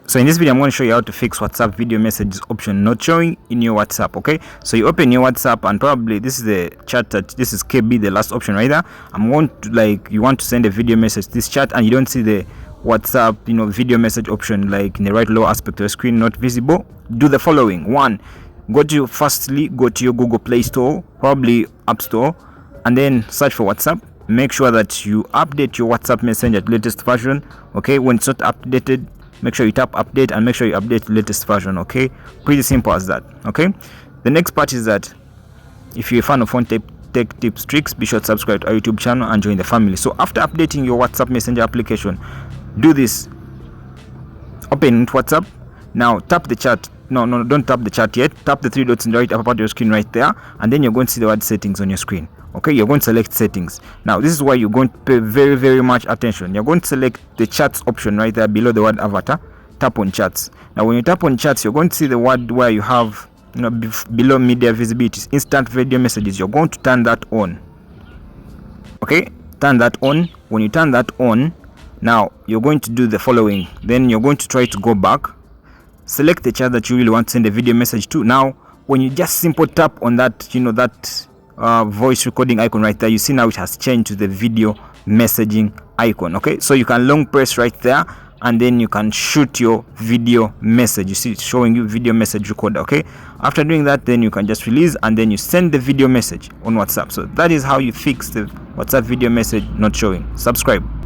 So in this video, I'm going to show you how to fix WhatsApp video messages option not showing in your WhatsApp. Okay, so you open your WhatsApp and probably this is the chat that this is KB, the last option right there. I'm going to you want to send a video message to this chat and you don't see the WhatsApp video message option like in the right lower aspect of the screen, not visible. Do the following. One, firstly go to your Google Play Store, probably App Store, and then search for WhatsApp. Make sure that you update your WhatsApp Messenger to latest version. Okay, when it's not updated, make sure you tap update and make sure you update the latest version. Okay, pretty simple as that. Okay, the next part is that if you're a fan of phone tech tips tricks, be sure to subscribe to our YouTube channel and join the family. So after updating your WhatsApp Messenger application, do this. Open WhatsApp. Now tap the chat. No, don't tap the chat yet. Tap the three dots in the right upper part of your screen right there, and then you're going to see the word settings on your screen. Okay, you're going to select settings. Now this is why you're going to pay very, very much attention. You're going to select the chats option right there below the word avatar. Tap on chats. Now when you tap on chats, you're going to see the word where you have below media visibility, instant video messages. You're going to turn that on. Okay, turn that on. When you turn that on, now you're going to do the following. Then you're going to try to go back, select the chat that you really want to send a video message to. Now when you just simple tap on that voice recording icon right there, you see now it has changed to the video messaging icon. Okay, so you can long press right there and then you can shoot your video message. You see it's showing you video message recorder. Okay, after doing that, then you can just release and then you send the video message on WhatsApp. So that is how you fix the WhatsApp video message not showing. Subscribe.